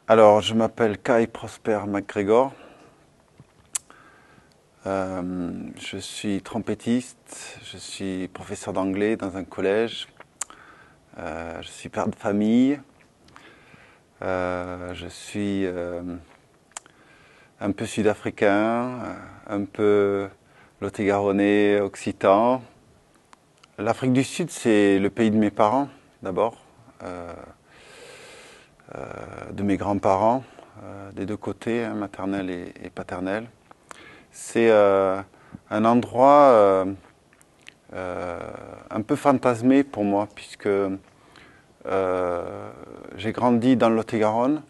Alors, je m'appelle Kai Prosper MacGregor. Je suis trompettiste, je suis professeur d'anglais dans un collège. Je suis père de famille. Je suis un peu sud-africain, un peu lot-et-garonnais, occitan. L'Afrique du Sud, c'est le pays de mes parents, d'abord, de mes grands-parents, des deux côtés, hein, maternel et paternel. C'est un endroit un peu fantasmé pour moi, puisque j'ai grandi dans le Lot-et-Garonne,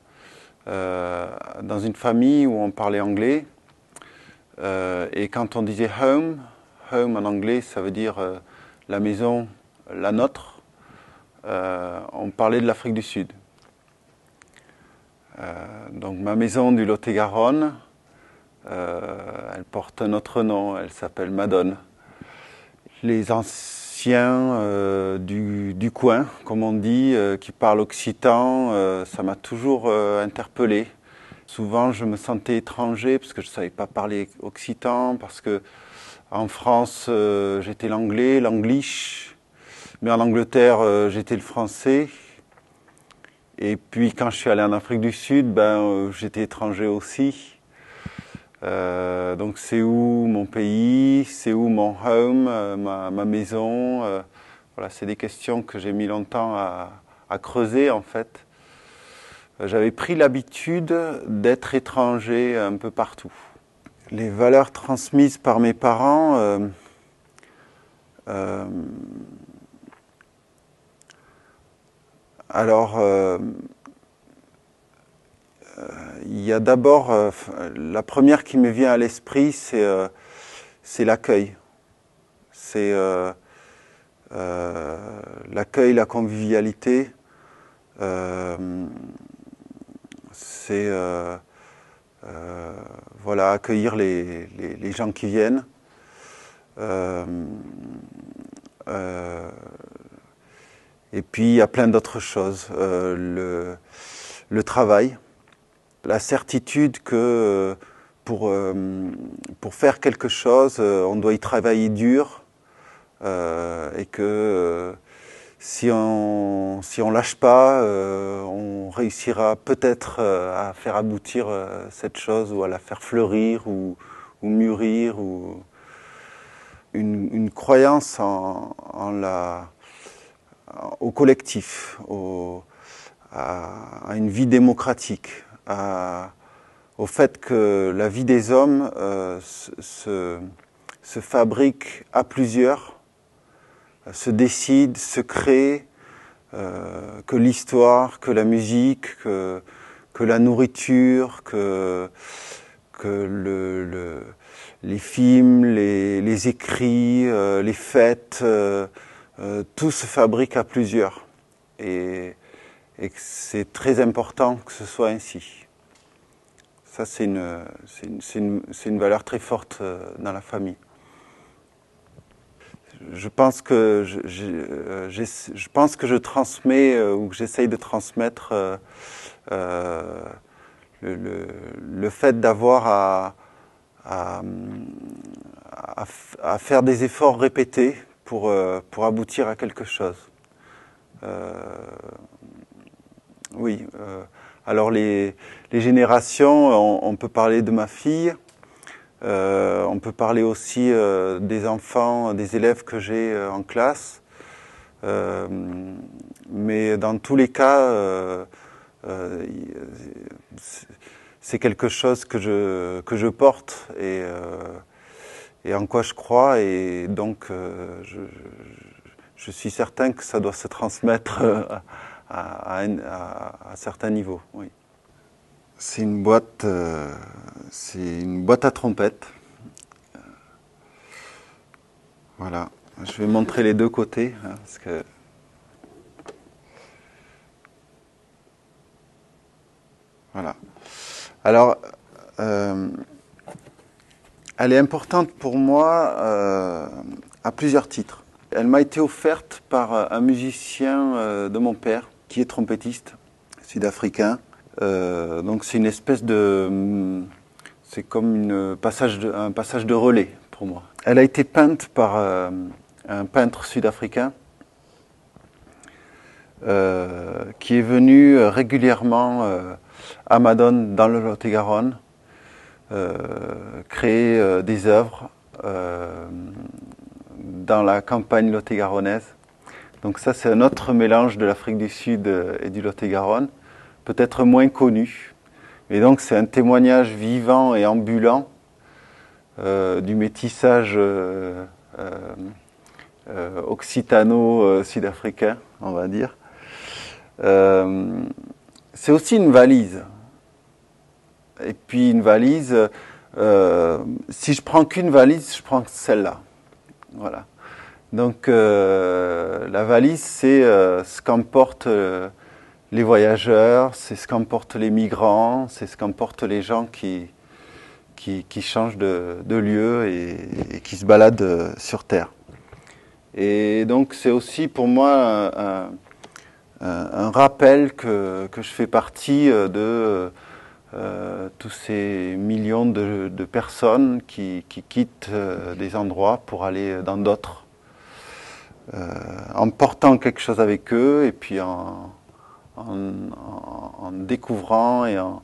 dans une famille où on parlait anglais. Et quand on disait home en anglais, ça veut dire la maison, la nôtre, on parlait de l'Afrique du Sud. Donc ma maison du Lot-et-Garonne, elle porte un autre nom, elle s'appelle Madone. Les anciens du coin, comme on dit, qui parlent occitan, ça m'a toujours interpellé. Souvent, je me sentais étranger parce que je ne savais pas parler occitan, parce que en France, j'étais l'anglais, l'anglish, mais en Angleterre, j'étais le français. Et puis, quand je suis allé en Afrique du Sud, j'étais étranger aussi. Donc, c'est où mon pays, c'est où mon home, ma maison. Voilà, c'est des questions que j'ai mis longtemps à creuser, en fait. J'avais pris l'habitude d'être étranger un peu partout. Les valeurs transmises par mes parents, il y a d'abord, la première qui me vient à l'esprit, c'est l'accueil. C'est l'accueil, la convivialité. C'est voilà, accueillir les gens qui viennent. Et puis il y a plein d'autres choses. Le travail, la certitude que pour faire quelque chose, on doit y travailler dur et que si on lâche pas, on réussira peut-être à faire aboutir cette chose ou à la faire fleurir ou mûrir ou une croyance au collectif, à une vie démocratique, au fait que la vie des hommes se fabrique à plusieurs, se décide, se crée, que l'histoire, que la musique, que la nourriture, que les films, les écrits, les fêtes, tout se fabrique à plusieurs. Et que c'est très important que ce soit ainsi. Ça, c'est une valeur très forte dans la famille. Je pense que je transmets ou que j'essaye de transmettre le fait d'avoir à faire des efforts répétés pour aboutir à quelque chose. Oui. Alors les générations, on peut parler de ma fille. On peut parler aussi des enfants, des élèves que j'ai en classe. Mais dans tous les cas, c'est quelque chose que je porte et en quoi je crois. Et donc, je suis certain que ça doit se transmettre à certains niveaux. Oui. C'est une boîte à trompettes. Voilà. Je vais montrer les deux côtés, hein, parce que voilà. Alors, elle est importante pour moi à plusieurs titres. Elle m'a été offerte par un musicien de mon père, qui est trompettiste sud-africain. Donc c'est une espèce de... C'est comme un passage de relais pour moi. Elle a été peinte par un peintre sud-africain qui est venu régulièrement à Madone dans le Lot-et-Garonne créer des œuvres dans la campagne lot-et-garonnaise. Donc ça, c'est un autre mélange de l'Afrique du Sud et du Lot-et-Garonne, peut-être moins connu. Et donc c'est un témoignage vivant et ambulant du métissage occitano-sud-africain, on va dire. C'est aussi une valise. Et puis une valise, si je prends qu'une valise, je prends celle-là. Voilà. Donc la valise, c'est ce qu'emportent les voyageurs, c'est ce qu'emportent les migrants, c'est ce qu'emportent les gens qui changent de lieu et qui se baladent sur Terre. Et donc c'est aussi pour moi un rappel que je fais partie de tous ces millions de personnes qui quittent des endroits pour aller dans d'autres, en portant quelque chose avec eux et puis en découvrant et en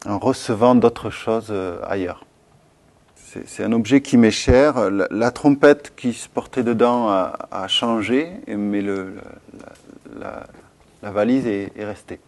recevant d'autres choses ailleurs. C'est un objet qui m'est cher. La trompette qui se portait dedans a changé, mais la valise est restée.